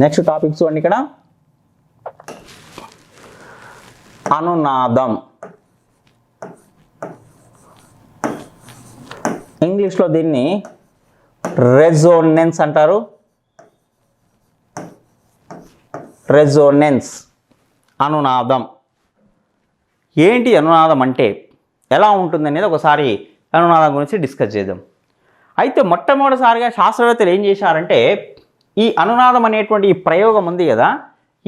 Next topic చూడండి ఇక్కడ అనునాదం. ఇంగ్లీష్లో దీన్ని రెజోనెన్స్ అంటారు. రెజోనెన్స్ అనునాదం. ఏంటి అనునాదం అంటే, ఎలా ఉంటుంది అనేది ఒకసారి అనునాదం గురించి డిస్కస్ చేద్దాం. అయితే మొట్టమొదటిసారిగా శాస్త్రవేత్తలు ఏం చేశారంటే, ఈ అనునాదం అనేటువంటి ఈ ప్రయోగం ఉంది కదా,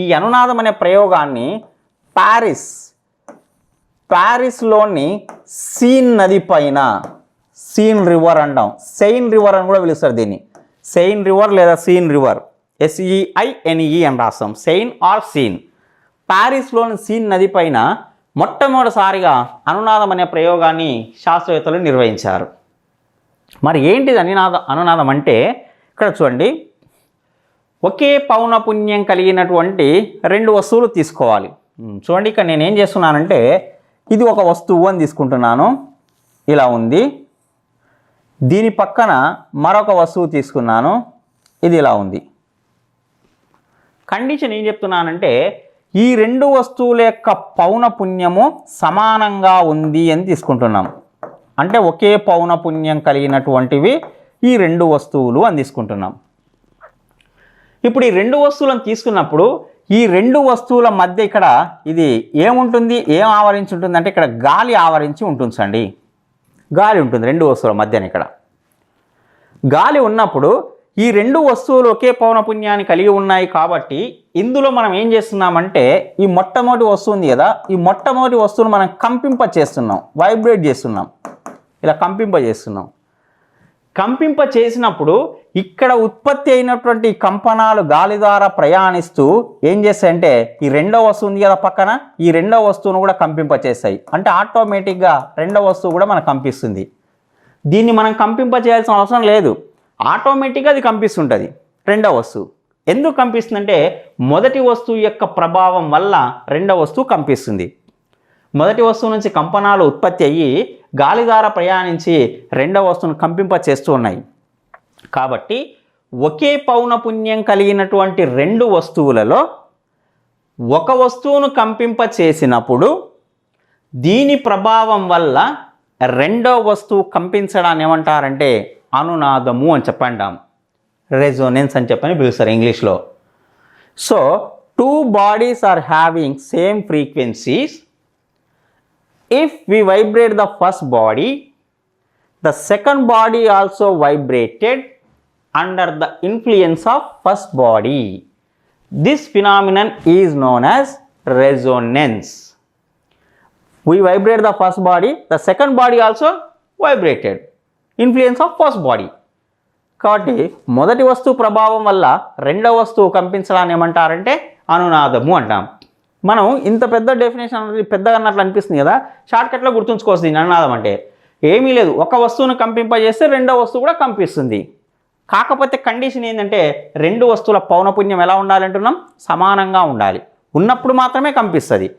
ఈ అనునాదం అనే ప్రయోగాన్ని ప్యారిస్లోని సీన్ నది పైన, సీన్ రివర్ అంటాం, సెయిన్ రివర్ అని కూడా పిలుస్తారు దీన్ని. సెయిన్ రివర్ లేదా సీన్ రివర్, SEINE అని రాస్తాం, సెయిన్ ఆర్ సీన్. ప్యారిస్లోని సీన్ నది పైన మొట్టమొదటిసారిగా అనునాదం అనే ప్రయోగాన్ని శాస్త్రవేత్తలు నిర్వహించారు. మరి ఏంటిది అనునాదం అంటే, ఇక్కడ చూడండి, ఒకే పౌనపున్యం కలిగినటువంటి రెండు వస్తువులు తీసుకోవాలి. చూడండి, ఇక్కడ నేను ఏం చేస్తున్నానంటే, ఇది ఒక వస్తువు అని తీసుకుంటున్నాను, ఇలా ఉంది. దీని పక్కన మరొక వస్తువు తీసుకున్నాను, ఇది ఇలా ఉంది. కండిషన్ ఏం చెప్తున్నానంటే, ఈ రెండు వస్తువుల యొక్క పౌనపున్యము సమానంగా ఉంది అని తీసుకుంటున్నాం. అంటే ఒకే పౌనపున్యం కలిగినటువంటివి ఈ రెండు వస్తువులు అని తీసుకుంటున్నాం. ఇప్పుడు ఈ రెండు వస్తువులను తీసుకున్నప్పుడు ఈ రెండు వస్తువుల మధ్య ఇక్కడ ఇది ఏముంటుంది, ఏం ఆవరించి ఉంటుంది అంటే, ఇక్కడ గాలి ఆవరించి ఉంటుంది అండి. గాలి ఉంటుంది రెండు వస్తువుల మధ్యన. ఇక్కడ గాలి ఉన్నప్పుడు ఈ రెండు వస్తువులు ఒకే పౌనపున్యాన్ని కలిగి ఉన్నాయి కాబట్టి ఇందులో మనం ఏం చేస్తున్నామంటే, ఈ మొట్టమొదటి వస్తువు ఉంది కదా, ఈ మొట్టమొదటి వస్తువును మనం కంపింప చేస్తున్నాం, వైబ్రేట్ చేస్తున్నాం, ఇలా కంపింప చేస్తున్నాం. కంపింప చేసినప్పుడు ఇక్కడ ఉత్పత్తి అయినటువంటి కంపనాలు గాలి ద్వారా ప్రయాణిస్తూ ఏం చేస్తాయంటే, ఈ రెండో వస్తువు ఉంది కదా పక్కన, ఈ రెండో వస్తువును కూడా కంపింప చేస్తాయి. అంటే ఆటోమేటిక్గా రెండో వస్తువు కూడా మనకు కంపిస్తుంది. దీన్ని మనం కంపింప చేయాల్సిన అవసరం లేదు, ఆటోమేటిక్గా అది కంపిస్తుంటుంది రెండో వస్తువు. ఎందుకు కంపిస్తుందంటే, మొదటి వస్తువు యొక్క ప్రభావం వల్ల రెండో వస్తువు కంపిస్తుంది. మొదటి వస్తువు నుంచి కంపనాలు ఉత్పత్తి అయ్యి గాలి ద్వారా ప్రయాణించి రెండవ వస్తువును కంపింప చేస్తూ ఉన్నాయి. కాబట్టి ఒకే పౌనపున్యం కలిగినటువంటి రెండు వస్తువులలో ఒక వస్తువును కంపింప చేసినప్పుడు దీని ప్రభావం వల్ల రెండో వస్తువు కంపించడాన్ని ఏమంటారంటే అనునాదము అని చెప్పంటాం. రెజోనెన్స్ అని చెప్పని పిలుస్తారు ఇంగ్లీష్లో. So two bodies are having same frequencies. If we vibrate the first body, the second body also vibrated under the influence of first body. This phenomenon is known as resonance. We vibrate the first body, the second body also vibrated, influence of first body. కాబట్టి మొదటి వస్తువు ప్రభావం వల్ల రెండవ వస్తువు కంపించడాన్ని ఏమంటారంటే అనునాదము అంటాం. మనం ఇంత పెద్ద డెఫినేషన్ అనేది పెద్దగా అన్నట్లు అనిపిస్తుంది కదా, షార్ట్కట్లో గుర్తుంచుకోవచ్చు. దీని అనునాదం అంటే ఏమీ లేదు, ఒక వస్తువును కంపింపజేస్తే రెండో వస్తువు కూడా కంపిస్తుంది. కాకపోతే కండిషన్ ఏంటంటే, రెండు వస్తువుల పౌనపున్యం ఎలా ఉండాలంటున్నాం, సమానంగా ఉండాలి. ఉన్నప్పుడు మాత్రమే కంపిస్తుంది.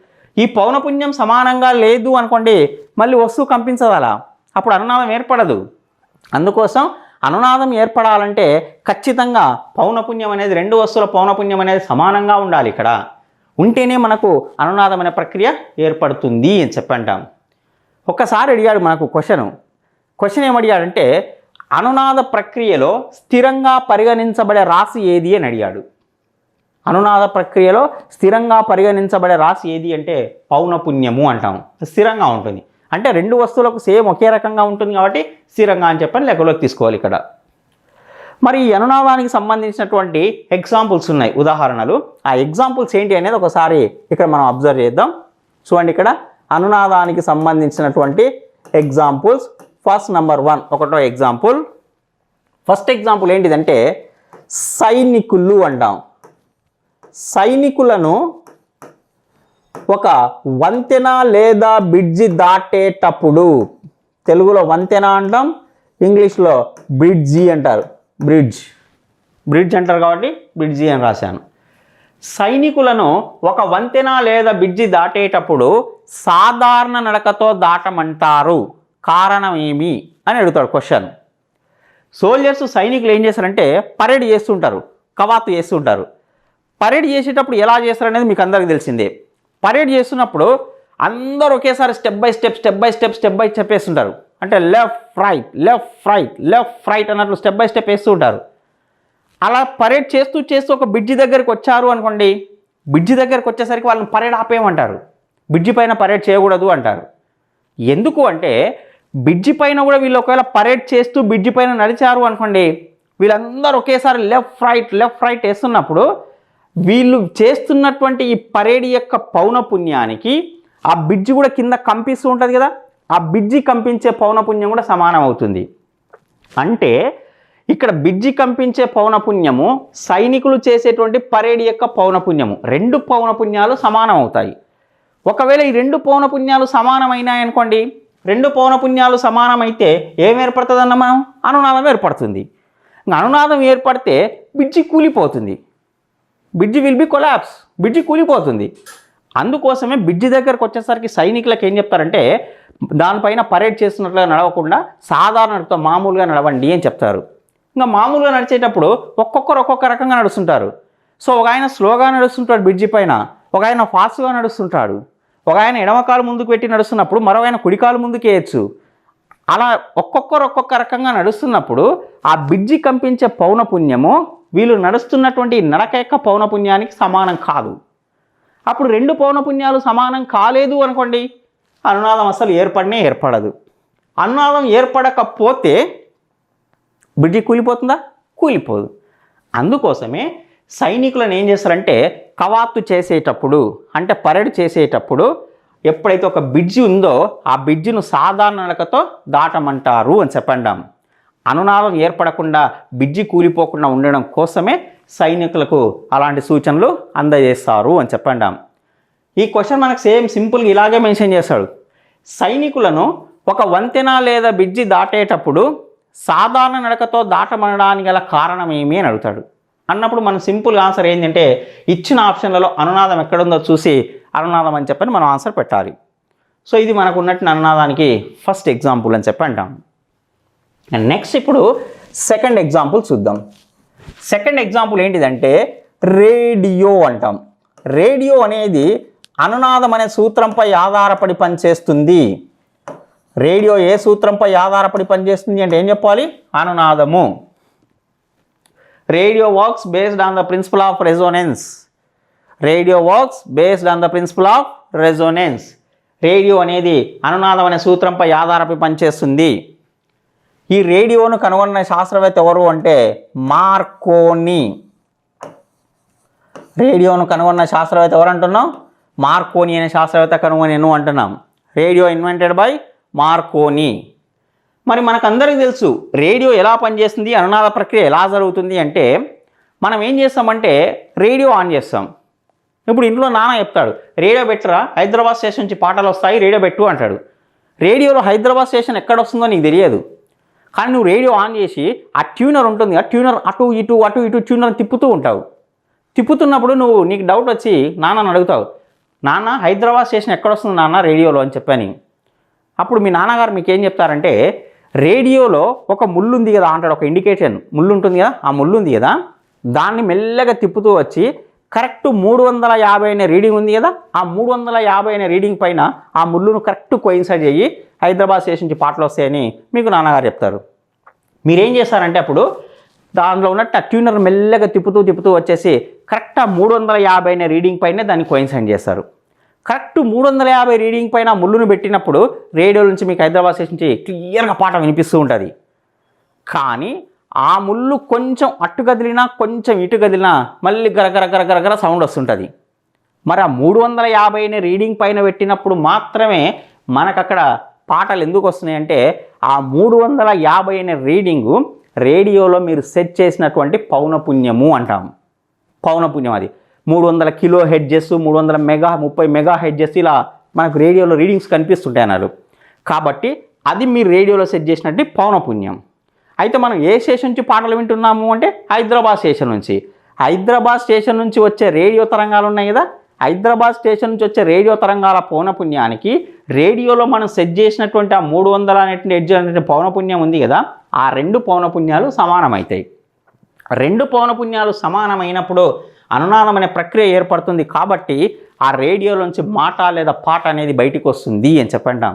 ఈ పౌనపున్యం సమానంగా లేదు అనుకోండి, మళ్ళీ వస్తువు కంపించదు, అలా అప్పుడు అనునాదం ఏర్పడదు. అందుకోసం అనునాదం ఏర్పడాలంటే ఖచ్చితంగా పౌనపున్యం అనేది, రెండు వస్తువుల పౌనపున్యం అనేది సమానంగా ఉండాలి. ఇక్కడ ఉంటేనే మనకు అనునాదం అనే ప్రక్రియ ఏర్పడుతుంది అని చెప్పంటాం. ఒక్కసారి అడిగాడు మనకు క్వశ్చన్ ఏమడిగాడంటే, అనునాద ప్రక్రియలో స్థిరంగా పరిగణించబడే రాశి ఏది అని అడిగాడు. అనునాద ప్రక్రియలో స్థిరంగా పరిగణించబడే రాశి ఏది అంటే పౌనపున్యము అంటాం. స్థిరంగా ఉంటుంది అంటే రెండు వస్తువులకు సేమ్ ఒకే రకంగా ఉంటుంది కాబట్టి స్థిరంగా అని చెప్పని లెక్కలోకి తీసుకోవాలి ఇక్కడ. మరి ఈ అనునాదానికి సంబంధించినటువంటి ఎగ్జాంపుల్స్ ఉన్నాయి, ఉదాహరణలు. ఆ ఎగ్జాంపుల్స్ ఏంటి అనేది ఒకసారి ఇక్కడ మనం అబ్జర్వ్ చేద్దాం. చూడండి, ఇక్కడ అనునాదానికి సంబంధించినటువంటి ఎగ్జాంపుల్స్. ఫస్ట్ నెంబర్ 1, ఒకటో ఎగ్జాంపుల్. ఫస్ట్ ఎగ్జాంపుల్ ఏంటిదంటే సైనికులు అంటాం. సైనికులను ఒక వంతెన లేదా బ్రిడ్జి దాటేటప్పుడు, తెలుగులో వంతెన అంటాం, ఇంగ్లీష్లో బ్రిడ్జి అంటారు. బ్రిడ్జ్ అంటారు కాబట్టి బ్రిడ్జి అని రాశాను. సైనికులను ఒక వంతెన లేదా బ్రిడ్జి దాటేటప్పుడు సాధారణ నడకతో దాటమంటారు, కారణం ఏమి అని అడుగుతాడు క్వశ్చన్. సోల్జర్స్, సైనికులు ఏం చేస్తారంటే పరేడ్ చేస్తుంటారు. కవాతు చేస్తుంటారు. పరేడ్ చేసేటప్పుడు ఎలా చేస్తారు అనేది మీకు అందరికీ తెలిసిందే. పరేడ్ చేస్తున్నప్పుడు అందరూ ఒకేసారి స్టెప్ బై స్టెప్ వేస్తుంటారు. అంటే లెఫ్ట్ రైట్ అన్నట్లు స్టెప్ బై స్టెప్ వేస్తూ ఉంటారు. అలా పరేడ్ చేస్తూ ఒక బ్రిడ్జి దగ్గరికి వచ్చారు అనుకోండి, బ్రిడ్జి దగ్గరికి వచ్చేసరికి వాళ్ళని పరేడ్ ఆపేయమంటారు. బ్రిడ్జి పైన పరేడ్ చేయకూడదు అంటారు. ఎందుకు అంటే బ్రిడ్జి పైన కూడా వీళ్ళు ఒకవేళ పరేడ్ చేస్తూ బ్రిడ్జి పైన నడిచారు అనుకోండి, వీళ్ళందరూ ఒకేసారి లెఫ్ట్ రైట్ వేస్తున్నప్పుడు వీళ్ళు చేస్తున్నటువంటి ఈ పరేడ్ యొక్క పౌనపుణ్యానికి ఆ బ్రిడ్జి కూడా కింద కంపిస్తూ ఉంటుంది కదా, ఆ బ్రిడ్జి కంపించే పౌనపుణ్యం కూడా సమానం అవుతుంది. అంటే ఇక్కడ బ్రిడ్జి కంపించే పౌనపుణ్యము సైనికులు చేసేటువంటి పరేడ్ యొక్క పౌనపుణ్యము, రెండు పౌనపుణ్యాలు సమానం అవుతాయి. ఒకవేళ ఈ రెండు పౌనపుణ్యాలు సమానమైనాయనుకోండి, రెండు పౌనపుణ్యాలు సమానమైతే ఏం ఏర్పడుతుందన్న మనం అనునాదం ఏర్పడుతుంది. అనునాదం ఏర్పడితే బ్రిడ్జి కూలిపోతుంది. Bridge will be collapse, bridge కూలిపోతుంది. అందుకోసమే బ్రిడ్జి దగ్గరకు వచ్చేసరికి సైనికులకు ఏం చెప్తారంటే దానిపైన పరేడ్ చేస్తున్నట్లుగా నడవకుండా సాధారణతో మామూలుగా నడవండి అని చెప్తారు. ఇంకా మామూలుగా నడిచేటప్పుడు ఒక్కొక్కరు ఒక్కొక్క రకంగా నడుస్తుంటారు. సో ఒక ఆయన స్లోగా నడుస్తుంటాడు బ్రిడ్జి పైన, ఒక ఆయన ఫాస్ట్గా నడుస్తుంటాడు, ఒక ఆయన ఎడమకాలు ముందుకు పెట్టి నడుస్తున్నప్పుడు మరో ఆయన కుడికాలు ముందుకు వేయచ్చు. అలా ఒక్కొక్కరు ఒక్కొక్క రకంగా నడుస్తున్నప్పుడు ఆ బ్రిడ్జి కంపించే పౌనపుణ్యము వీళ్ళు నడుస్తున్నటువంటి నడక యొక్క పౌనపుణ్యానికి సమానం కాదు. అప్పుడు రెండు పౌనపుణ్యాలు సమానం కాలేదు అనుకోండి, అనునాదం అసలు ఏర్పడదు. అనునాదం ఏర్పడకపోతే బ్రిడ్జి కూలిపోతుందా? కూలిపోదు. అందుకోసమే సైనికులను ఏం చేస్తారంటే కవాతు చేసేటప్పుడు అంటే పరేడ్ చేసేటప్పుడు ఎప్పుడైతే ఒక బ్రిడ్జి ఉందో ఆ బ్రిడ్జిను సాధారణ నడకతో దాటమంటారు అని చెప్పండాం. అనునాదం ఏర్పడకుండా బ్రిడ్జి కూలిపోకుండా ఉండడం కోసమే సైనికులకు అలాంటి సూచనలు అందజేస్తారు అని చెప్పండాం. ఈ క్వశ్చన్ మనకు సేమ్ సింపుల్గా ఇలాగే మెన్షన్ చేస్తాడు. సైనికులను ఒక వంతెన లేదా బ్రిడ్జి దాటేటప్పుడు సాధారణ నడకతో దాటమనడానికి గల కారణం ఏమి అని అడుగుతాడు. అన్నప్పుడు మన సింపుల్ ఆన్సర్ ఏంటంటే ఇచ్చిన ఆప్షన్లలో అనునాదం ఎక్కడుందో చూసి అనునాదం అని చెప్పని మనం ఆన్సర్ పెట్టాలి. సో ఇది మనకు ఉన్నట్టు అనునాదానికి ఫస్ట్ ఎగ్జాంపుల్ అని చెప్పి అంటాం. అండ్ నెక్స్ట్ ఇప్పుడు సెకండ్ ఎగ్జాంపుల్ చూద్దాం. సెకండ్ ఎగ్జాంపుల్ ఏంటిదంటే రేడియో అంటాం. రేడియో అనేది అనునాదం అనే సూత్రంపై ఆధారపడి పనిచేస్తుంది. రేడియో ఏ సూత్రంపై ఆధారపడి పనిచేస్తుంది అంటే ఏం చెప్పాలి? అనునాదము. Radio works based on the principle of resonance. Radio works based on the principle of resonance. Radio అనేది అనునాదం అనే సూత్రంపై ఆధారపడి పనిచేస్తుంది. ఈ రేడియోను కనుగొన్న శాస్త్రవేత్త ఎవరు అంటే మార్కోని. రేడియోను కనుగొన్న శాస్త్రవేత్త ఎవరు అంటున్నాం? మార్కోని అనే శాస్త్రవేత్త కనుగొనేను అంటున్నాం. Radio invented by Marconi. మరి మనకందరికీ తెలుసు రేడియో ఎలా పనిచేస్తుంది, అనునాద ప్రక్రియ ఎలా జరుగుతుంది అంటే మనం ఏం చేస్తామంటే రేడియో ఆన్ చేస్తాం. ఇప్పుడు ఇంట్లో నాన్న చెప్తాడు రేడియో పెట్టరా, హైదరాబాద్ స్టేషన్ నుంచి పాటలు వస్తాయి రేడియో పెట్టు అంటాడు. రేడియోలో హైదరాబాద్ స్టేషన్ ఎక్కడ వస్తుందో నీకు తెలియదు, కానీ నువ్వు రేడియో ఆన్ చేసి ఆ ట్యూనర్ ఉంటుంది, ఆ ట్యూనర్ అటు ఇటు ట్యూనర్ తిప్పుతూ ఉంటావు. తిప్పుతున్నప్పుడు నీకు డౌట్ వచ్చి నాన్నని అడుగుతావు, నాన్న హైదరాబాద్ స్టేషన్ ఎక్కడ వస్తుంది నాన్న రేడియోలో అని చెప్పని. అప్పుడు మీ నాన్నగారు మీకు ఏం చెప్తారంటే రేడియోలో ఒక ముళ్ళు ఉంది కదా అంటాడు, ఒక ఇండికేషన్ ముళ్ళు ఉంటుంది కదా, ఆ ముళ్ళు ఉంది కదా దాన్ని మెల్లగా తిప్పుతూ వచ్చి కరెక్ట్ 350 అనే రీడింగ్ ఉంది కదా, ఆ 350 అనే రీడింగ్ పైన ఆ ముళ్ళును కరెక్ట్ కోయిన్సైడ్ చేయి హైదరాబాద్ స్టేషన్ నుంచి పాటలు వస్తాయని మీకు నాన్నగారు చెప్తారు. మీరేం చేస్తారంటే అప్పుడు దానిలో ఉన్నట్టు ఆ ట్యూనర్ మెల్లగా తిప్పుతూ వచ్చేసి కరెక్ట్ ఆ 350 అనే రీడింగ్ పైనే దాన్ని కోయిన్సైడ్ చేస్తారు. కరెక్ట్ 350 రీడింగ్ పైన ముళ్ళును పెట్టినప్పుడు రేడియో నుంచి మీకు హైదరాబాద్ స్టేషన్ నుంచి క్లియర్గా పాట వినిపిస్తూ ఉంటుంది. కానీ ఆ ముళ్ళు కొంచెం అటు కదిలినా కొంచెం ఇటు కదిలినా మళ్ళీ గరగర సౌండ్ వస్తుంటుంది. మరి ఆ 350 అనే రీడింగ్ పైన పెట్టినప్పుడు మాత్రమే మనకు అక్కడ పాటలు ఎందుకు వస్తున్నాయి అంటే ఆ 350 అనే రీడింగు రేడియోలో మీరు సెట్ చేసినటువంటి పౌనపుణ్యము అంటాం. పౌనపుణ్యం అది 300 కిలో హెడ్జెస్, 30 మెగా హెడ్జెస్ ఇలా మనకు రేడియోలో రీడింగ్స్ కనిపిస్తుంటాయి అన్నారు. కాబట్టి అది మీరు రేడియోలో సెట్ చేసినట్టు పౌనపుణ్యం. అయితే మనం ఏ స్టేషన్ నుంచి పాటలు వింటున్నాము అంటే హైదరాబాద్ స్టేషన్ నుంచి. హైదరాబాద్ స్టేషన్ నుంచి వచ్చే రేడియో తరంగాలు ఉన్నాయి కదా, హైదరాబాద్ స్టేషన్ నుంచి వచ్చే రేడియో తరంగాల పౌనపుణ్యానికి రేడియోలో మనం సెట్ చేసినటువంటి ఆ 300 అనేటువంటి హెడ్జ్ అనేటువంటి పౌనపుణ్యం ఉంది కదా, ఆ రెండు పౌనపుణ్యాలు సమానమవుతాయి. రెండు పౌనపున్యాలు సమానమైనప్పుడు అనునాదం అనే ప్రక్రియ ఏర్పడుతుంది కాబట్టి ఆ రేడియోలోంచి మాట లేదా పాట అనేది బయటికి వస్తుంది అని చెప్పంటాం.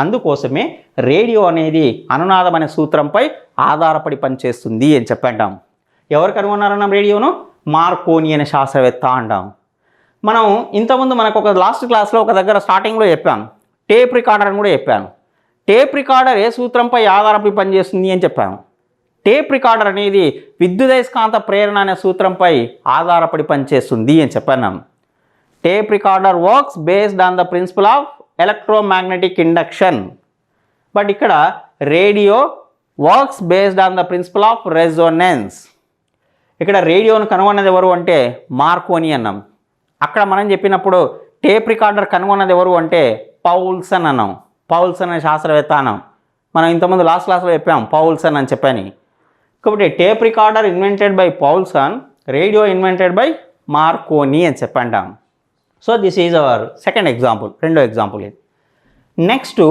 అందుకోసమే రేడియో అనేది అనునాదం అనే సూత్రంపై ఆధారపడి పనిచేస్తుంది అని చెప్పంటాం. ఎవరు కనుగొన్నారన్నాం రేడియోను? మార్కోని అనే శాస్త్రవేత్త అంటాం. మనం ఇంతకుముందు మనకు ఒక లాస్ట్ క్లాస్లో ఒక దగ్గర స్టార్టింగ్లో చెప్పాను, టేప్ రికార్డర్ అని కూడా చెప్పాను. టేప్ రికార్డర్ ఏ సూత్రంపై ఆధారపడి పనిచేస్తుంది అని చెప్పాను. టేప్ రికార్డర్ అనేది విద్యుదయస్కాంత ప్రేరణ అనే సూత్రంపై ఆధారపడి పనిచేస్తుంది అని చెప్పాను. Tape recorder works based on the principle of electromagnetic induction. But ఇక్కడ radio works based on the principle of resonance. ఇక్కడ రేడియోను కనుగొన్నది ఎవరు అంటే మార్కోని అన్నాం. అక్కడ మనం చెప్పినప్పుడు టేప్ రికార్డర్ కనుగొన్నది ఎవరు అంటే పౌల్సన్ అన్నాం. పౌల్సన్ అనే శాస్త్రవేత్త అన్నాం. మనం ఇంతకుముందు లాస్ట్ క్లాస్లో చెప్పాం పౌల్సన్ అని చెప్పని. కాబట్టి tape recorder invented by Poulsen, radio invented by Marconi అని చెప్పంటాం. So this is our second example, రెండో ఎగ్జాంపుల్ ఇది. నెక్స్ట్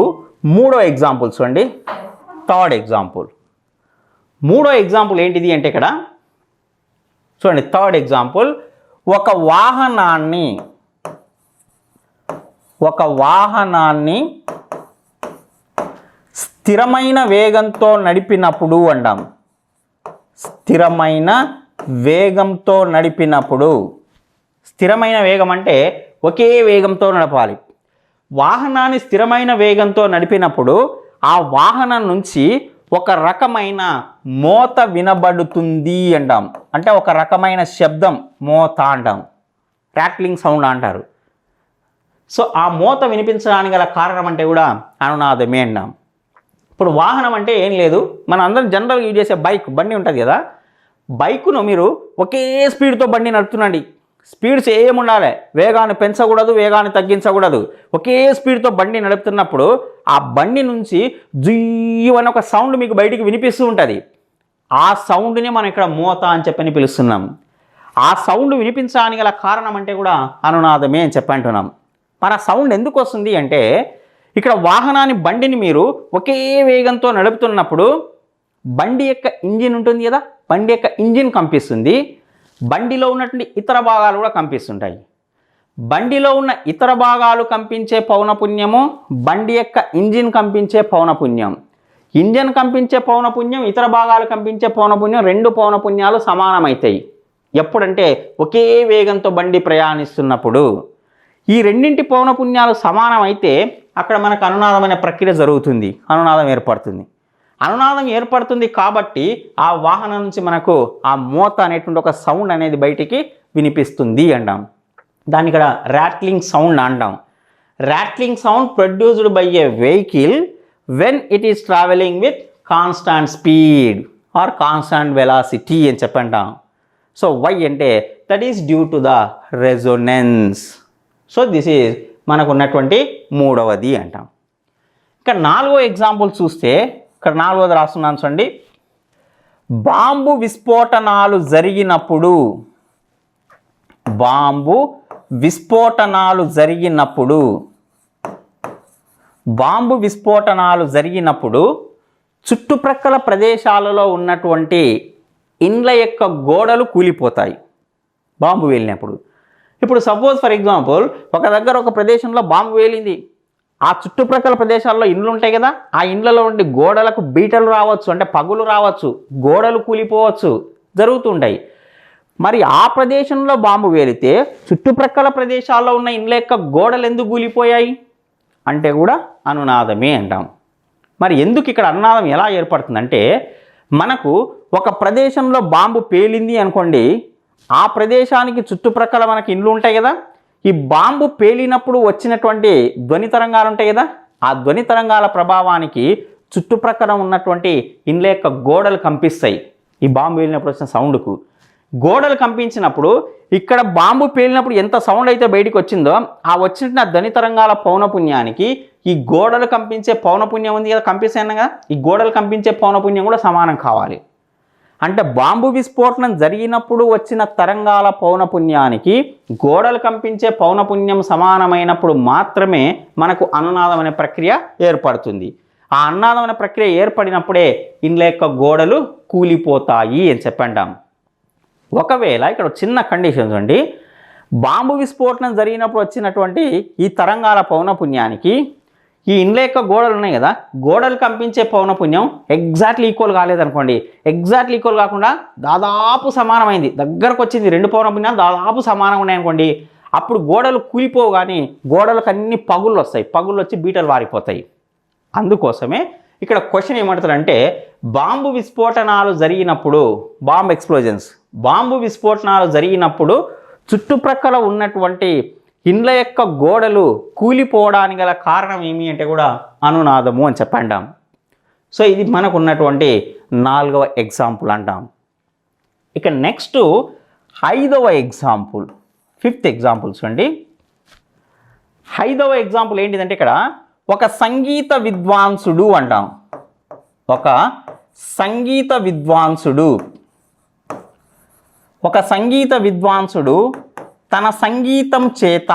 మూడో ఎగ్జాంపుల్ చూడండి, థర్డ్ ఎగ్జాంపుల్. మూడో ఎగ్జాంపుల్ ఏంటిది అంటే ఇక్కడ చూడండి, థర్డ్ ఎగ్జాంపుల్, ఒక వాహనాన్ని స్థిరమైన వేగంతో నడిపినప్పుడు అంటాం. స్థిరమైన వేగంతో నడిపినప్పుడు, స్థిరమైన వేగం అంటే ఒకే వేగంతో నడపాలి. వాహనాన్ని స్థిరమైన వేగంతో నడిపినప్పుడు ఆ వాహనం నుంచి ఒక రకమైన మోత వినబడుతుంది అంటాం. అంటే ఒక రకమైన శబ్దం, మోత అంటాం, ర్యాట్లింగ్ సౌండ్ అంటారు. సో ఆ మోత వినిపించడానికి గల కారణం అంటే కూడా అనునాదమే అంటాం. ఇప్పుడు వాహనం అంటే ఏం లేదు, మనం అందరం జనరల్గా యూజ్ చేసే బండి ఉంటుంది కదా, బైకును మీరు ఒకే స్పీడ్తో బండి నడుపుతుండండి. స్పీడ్స్ ఏముండాలి, వేగాన్ని పెంచకూడదు, వేగాన్ని తగ్గించకూడదు. ఒకే స్పీడ్తో బండి నడుపుతున్నప్పుడు ఆ బండి నుంచి జుయ్యు అని ఒక సౌండ్ మీకు బయటికి వినిపిస్తూ ఉంటుంది. ఆ సౌండ్ని మనం ఇక్కడ మోత అని చెప్పని పిలుస్తున్నాం. ఆ సౌండ్ వినిపించడానికి గల కారణం అంటే కూడా అనునాదమే అని చెప్పంటున్నాం. మన సౌండ్ ఎందుకు వస్తుంది అంటే, ఇక్కడ బండిని మీరు ఒకే వేగంతో నడుపుతున్నప్పుడు బండి యొక్క ఇంజిన్ ఉంటుంది కదా, బండి యొక్క ఇంజిన్ కంపిస్తుంది. బండిలో ఉన్నటువంటి ఇతర భాగాలు కూడా కంపిస్తుంటాయి. బండిలో ఉన్న ఇతర భాగాలు కంపించే పౌనపున్యము, బండి యొక్క ఇంజిన్ కంపించే పౌనపున్యం. ఇంజిన్ కంపించే పౌనపున్యం, ఇతర భాగాలు కంపించే పౌనపున్యం, రెండు పౌనపున్యాలు సమానమవుతాయి. ఎప్పుడంటే ఒకే వేగంతో బండి ప్రయాణిస్తున్నప్పుడు. ఈ రెండింటి పౌనపున్యాలు సమానమైతే అక్కడ మనకు అనునాదం అనే ప్రక్రియ జరుగుతుంది, అనునాదం ఏర్పడుతుంది. అనునాదం ఏర్పడుతుంది కాబట్టి ఆ వాహనం నుంచి మనకు ఆ మోత అనేటువంటి ఒక సౌండ్ అనేది బయటికి వినిపిస్తుంది అంటాం. దాన్ని ఇక్కడ ర్యాట్లింగ్ సౌండ్ అంటాం. Rattling sound produced by a vehicle when it is travelling with constant speed or constant velocity అని చెప్పంటాం. సో వై అంటే that is due to the resonance. So this is మనకు ఉన్నటువంటి మూడవది అంటాం. ఇక్కడ నాలుగో ఎగ్జాంపుల్ చూస్తే, ఇక్కడ నాలుగోది రాస్తున్నాను చూడండి, బాంబు విస్ఫోటనాలు జరిగినప్పుడు, బాంబు విస్ఫోటనాలు జరిగినప్పుడు, బాంబు విస్ఫోటనాలు జరిగినప్పుడు చుట్టుప్రక్కల ప్రదేశాలలో ఉన్నటువంటి ఇండ్ల యొక్క గోడలు కూలిపోతాయి బాంబు వేలినప్పుడు. ఇప్పుడు సపోజ్ ఫర్ ఎగ్జాంపుల్ ఒక దగ్గర ఒక ప్రదేశంలో బాంబు వేలింది, ఆ చుట్టుప్రక్కల ప్రదేశాల్లో ఇండ్లు ఉంటాయి కదా, ఆ ఇండ్లలో ఉండి గోడలకు బీటలు రావచ్చు, అంటే పగులు రావచ్చు, గోడలు కూలిపోవచ్చు, జరుగుతుంటాయి. మరి ఆ ప్రదేశంలో బాంబు వేలితే చుట్టుప్రక్కల ప్రదేశాల్లో ఉన్న ఇండ్ల యొక్క గోడలు ఎందుకు కూలిపోయాయి అంటే కూడా అనునాదమే అంటాం. మరి ఎందుకు ఇక్కడ అనునాదం ఎలా ఏర్పడుతుందంటే, మనకు ఒక ప్రదేశంలో బాంబు పేలింది అనుకోండి, ఆ ప్రదేశానికి చుట్టుప్రక్కల మనకి ఇండ్లు ఉంటాయి కదా, ఈ బాంబు పేలినప్పుడు వచ్చినటువంటి ధ్వని తరంగాలు ఉంటాయి కదా, ఆ ధ్వని తరంగాల ప్రభావానికి చుట్టుప్రక్కల ఉన్నటువంటి ఇండ్ల యొక్క గోడలు కంపిస్తాయి. ఈ బాంబు పేలినప్పుడు వచ్చిన సౌండ్కు గోడలు కంపించినప్పుడు ఇక్కడ బాంబు పేలినప్పుడు ఎంత సౌండ్ అయితే బయటికి వచ్చిందో ఆ వచ్చిన ధ్వని తరంగాల పౌనపున్యానికి ఈ గోడలు కంపించే పౌనపున్యం ఉంది కదా, కంపిస్తాయి కదా, ఈ గోడలు కంపించే పౌనపున్యం కూడా సమానం కావాలి. అంటే బాంబు విస్ఫోటనం జరిగినప్పుడు వచ్చిన తరంగాల పౌనపున్యానికి గోడలు కంపించే పౌనపున్యం సమానమైనప్పుడు మాత్రమే మనకు అనునాదం అనే ప్రక్రియ ఏర్పడుతుంది. ఆ అనునాదం అనే ప్రక్రియ ఏర్పడినప్పుడే ఇండ్ల యొక్క గోడలు కూలిపోతాయి అని చెప్పంటాం. ఒకవేళ ఇక్కడ చిన్న కండిషన్స్ అండి, బాంబు విస్ఫోటనం జరిగినప్పుడు వచ్చినటువంటి ఈ తరంగాల పౌనపున్యానికి ఈ ఇండ్ల యొక్క గోడలు ఉన్నాయి కదా, గోడలు కంపించే పౌనపున్యం ఎగ్జాక్ట్లీ ఈక్వల్ కాలేదనుకోండి, ఎగ్జాక్ట్లీ ఈక్వల్ కాకుండా దాదాపు సమానమైంది, దగ్గరకు వచ్చింది, రెండు పౌనపున్యాలు దాదాపు సమానంగా ఉన్నాయనుకోండి, అప్పుడు గోడలు కూలిపోవు, కానీ గోడలకు అన్ని పగుళ్ళు వస్తాయి, పగుళ్ళు వచ్చి బీటలు వారిపోతాయి. అందుకోసమే ఇక్కడ క్వశ్చన్ ఏమంటారంటే, బాంబు విస్ఫోటనాలు జరిగినప్పుడు, బాంబు విస్ఫోటనాలు జరిగినప్పుడు చుట్టుప్రక్కల ఉన్నటువంటి ఇండ్ల యొక్క గోడలు కూలిపోవడానికి గల కారణం ఏమి అంటే కూడా అనునాదము అని చెప్పంటాం. సో ఇది మనకు ఉన్నటువంటి 4వ ఎగ్జాంపుల్ అంటాం. ఇక నెక్స్ట్ 5వ ఎగ్జాంపుల్, 5th ఎగ్జాంపుల్స్ అండి. 5వ ఎగ్జాంపుల్ ఏంటిదంటే, ఇక్కడ ఒక సంగీత విద్వాంసుడు అంటాం. ఒక సంగీత విద్వాంసుడు తన సంగీతం చేత,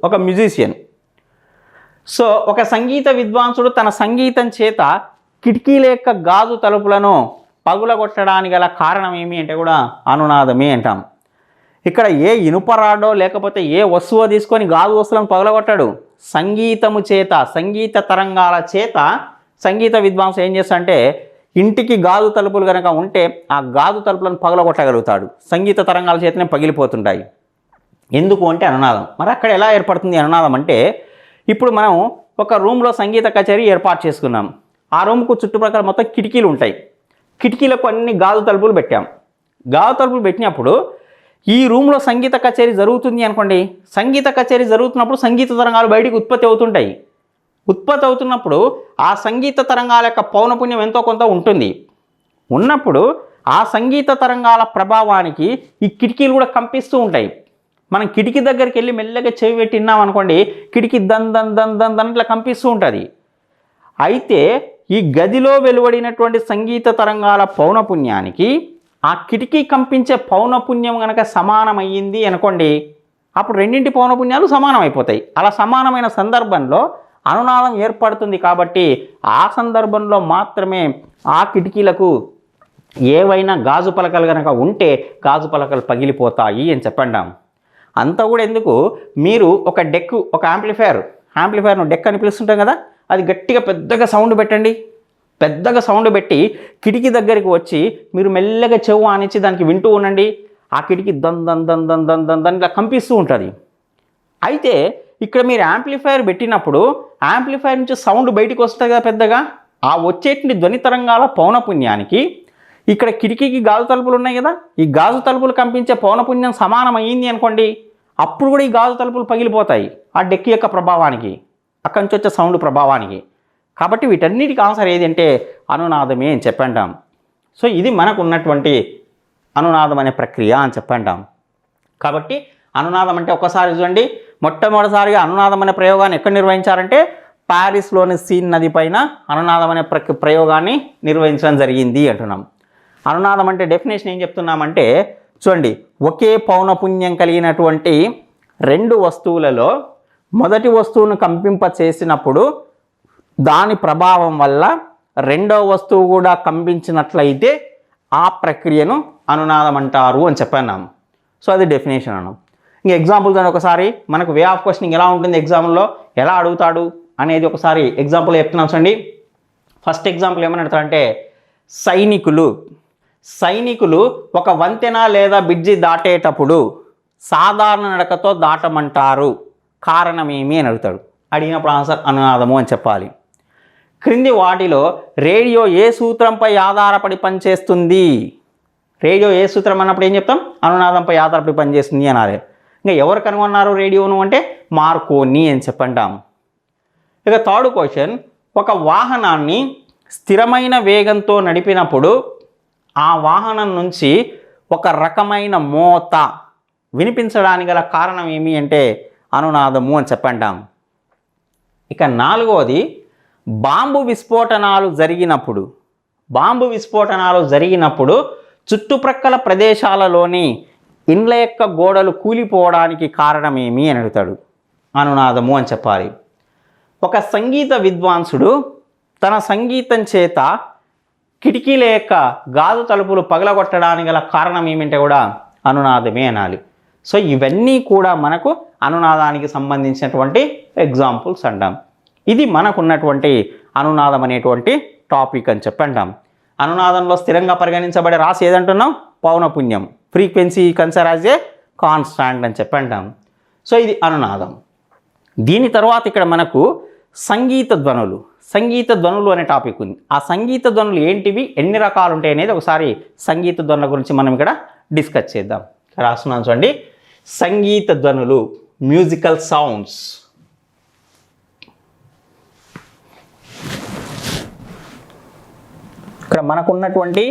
ఒక మ్యూజిషియన్. సో ఒక సంగీత విద్వాంసుడు తన సంగీతం చేత కిటికీల యొక్క గాజు తలుపులను పగులగొట్టడానికి గల కారణం ఏమి అంటే కూడా అనునాదమే అంటాం. ఇక్కడ ఏ ఇనుపరాడో లేకపోతే ఏ వస్తువు తీసుకొని గాజు వస్తువులను పగలగొట్టాడు, సంగీతము చేత, సంగీత తరంగాల చేత సంగీత విద్వాంసం ఏం చేస్తాడంటే, ఇంటికి గాజు తలుపులు కనుక ఉంటే ఆ గాజు తలుపులను పగలగొట్టగలుగుతాడు, సంగీత తరంగాల చేతనే పగిలిపోతుంటాయి. ఎందుకు అంటే అనునాదం. మరి అక్కడ ఎలా ఏర్పడుతుంది అనునాదం అంటే, ఇప్పుడు మనం ఒక రూమ్లో సంగీత కచేరీ ఏర్పాటు చేసుకున్నాం, ఆ రూమ్కు చుట్టుప్రక్కల మొత్తం కిటికీలు ఉంటాయి, కిటికీలకు అన్ని గాజు తలుపులు పెట్టాం. గాజు తలుపులు పెట్టినప్పుడు ఈ రూమ్లో సంగీత కచేరీ జరుగుతుంది అనుకోండి, సంగీత కచేరీ జరుగుతున్నప్పుడు సంగీత తరంగాలు బయటికి ఉత్పత్తి అవుతుంటాయి. ఉత్పత్తి అవుతున్నప్పుడు ఆ సంగీత తరంగాల యొక్క పౌనపున్యం ఎంతో కొంత ఉంటుంది. ఉన్నప్పుడు ఆ సంగీత తరంగాల ప్రభావానికి ఈ కిటికీలు కూడా కంపిస్తూ ఉంటాయి. మనం కిటికీ దగ్గరికి వెళ్ళి మెల్లగా చెవి పెట్టినాం అనుకోండి, కిటికీ దన్ దన్ దన్ దన్ దన్ ఇట్లా కంపిస్తూ ఉంటుంది. అయితే ఈ గదిలో వెలువడినటువంటి సంగీత తరంగాల పౌనపున్యానికి ఆ కిటికీ కంపించే పౌనపున్యం కనుక సమానమయ్యింది అనుకోండి, అప్పుడు రెండింటి పౌనపున్యాలు సమానమైపోతాయి. అలా సమానమైన సందర్భంలో అనునాదం ఏర్పడుతుంది. కాబట్టి ఆ సందర్భంలో మాత్రమే ఆ కిటికీలకు ఏవైనా గాజు పలకలు కనుక ఉంటే గాజు పలకలు పగిలిపోతాయి అని చెప్పండాం. అంతా కూడా ఎందుకు, మీరు ఒక డెక్, ఒక యాంప్లిఫైర్ను డెక్ అని పిలుస్తుంటాం కదా, అది గట్టిగా పెద్దగా సౌండ్ పెట్టండి, పెద్దగా సౌండ్ పెట్టి కిటికీ దగ్గరికి వచ్చి మీరు మెల్లగా చెవు ఆనిచ్చి దానికి వింటూ ఉండండి, ఆ కిటికీ దన్ దన్ దన్ దన్ దన్ దన్ దన్ ఇలా కంపిస్తూ ఉంటుంది. అయితే ఇక్కడ మీరు యాంప్లిఫైర్ పెట్టినప్పుడు యాంప్లిఫైర్ నుంచి సౌండ్ బయటికి వస్తుంది కదా పెద్దగా, ఆ వచ్చేటువంటి ధ్వని తరంగాల పౌనపున్యానికి ఇక్కడ కిటికీకి గాజు తలుపులు ఉన్నాయి కదా, ఈ గాజు తలుపులు కంపించే పౌనపున్యం సమానమైంది అనుకోండి, అప్పుడు కూడా ఈ గాజు తలుపులు పగిలిపోతాయి ఆ డెక్ యొక్క ప్రభావానికి, అక్కడి నుంచి వచ్చే సౌండ్ ప్రభావానికి. కాబట్టి వీటన్నిటికి ఆన్సర్ ఏది అంటే అనునాదమే అని చెప్పంటాం. సో ఇది మనకు ఉన్నటువంటి అనునాదం అనే ప్రక్రియ అని చెప్పంటాం. కాబట్టి అనునాదం అంటే ఒకసారి చూడండి, మొట్టమొదటిసారిగా అనునాదం అనే ప్రయోగాన్ని ఎక్కడ నిర్వహించారంటే ప్యారిస్లోని సీన్ నది పైన అనునాదం అనే ప్రయోగాన్ని నిర్వహించడం జరిగింది అంటున్నాం. అనునాదం అంటే డెఫినేషన్ ఏం చెప్తున్నామంటే చూడండి, ఒకే పౌనపున్యం కలిగినటువంటి రెండు వస్తువులలో మొదటి వస్తువును కంపింప చేసినప్పుడు దాని ప్రభావం వల్ల రెండవ వస్తువు కూడా కంపించినట్లయితే ఆ ప్రక్రియను అనునాదం అంటారు అని చెప్పన్నాము. సో అది డెఫినేషన్ అన్నాం. ఇంకా ఎగ్జాంపుల్ దాని ఒకసారి మనకు వే ఆఫ్ క్వశ్చనింగ్ ఎలా ఉంటుంది, ఎగ్జామ్లో ఎలా అడుగుతాడు అనేది ఒకసారి ఎగ్జాంపుల్ చెప్తున్నాం చూడండి. ఫస్ట్ ఎగ్జాంపుల్ ఏమని అడుగుతారంటే, సైనికులు ఒక వంతెన లేదా బ్రిడ్జి దాటేటప్పుడు సాధారణ నడకతో దాటమంటారు, కారణం ఏమి అని అడుగుతాడు. అడిగినప్పుడు ఆన్సర్ అనునాదము అని చెప్పాలి. క్రింది వాటిలో రేడియో ఏ సూత్రంపై ఆధారపడి పనిచేస్తుంది? రేడియో ఏ సూత్రం అన్నప్పుడు ఏం చెప్తాం, అనునాదంపై ఆధారపడి పనిచేస్తుంది అనాలి. ఇంకా ఎవరు కనుగొన్నారు రేడియోను అంటే మార్కోని అని చెప్పంటాం. ఇక థర్డ్ క్వశ్చన్, ఒక వాహనాన్ని స్థిరమైన వేగంతో నడిపినప్పుడు ఆ వాహనం నుంచి ఒక రకమైన మోత వినిపించడానికి గల కారణం ఏమి అంటే అనునాదము అని చెప్పంటాం. ఇక నాలుగవది, బాంబు విస్ఫోటనాలు జరిగినప్పుడు చుట్టుప్రక్కల ప్రదేశాలలోని ఇండ్ల యొక్క గోడలు కూలిపోవడానికి కారణమేమి అని అడుగుతాడు. అనునాదము అని చెప్పాలి. ఒక సంగీత విద్వాంసుడు తన సంగీతం చేత కిటికీల యొక్క గాజు తలుపులు పగలగొట్టడానికి గల కారణం ఏమంటే కూడా అనునాదమే అనాలి. సో ఇవన్నీ కూడా మనకు అనునాదానికి సంబంధించినటువంటి ఎగ్జాంపుల్స్ అంటాం. ఇది మనకున్నటువంటి అనునాదం అనేటువంటి టాపిక్ అని చెప్పి అంటాం. అనునాదంలో స్థిరంగా పరిగణించబడే రాశి ఏదంటున్నాం? పౌనపున్యం. Frequency consider as a constant అని చెప్పి అంటాం. సో ఇది అనునాదం. దీని తర్వాత ఇక్కడ మనకు సంగీత ధ్వనులు. సంగీత ధ్వనులు అనే టాపిక్ ఉంది. ఆ సంగీత ధ్వనులు ఏంటివి, ఎన్ని రకాలు ఉంటాయి అనేది ఒకసారి సంగీత ధ్వనుల గురించి మనం ఇక్కడ డిస్కస్ చేద్దాం. రాస్తున్నాను చూడండి. సంగీత ధ్వనులు, మ్యూజికల్ సౌండ్స్. ఇక్కడ మనకున్నటువంటి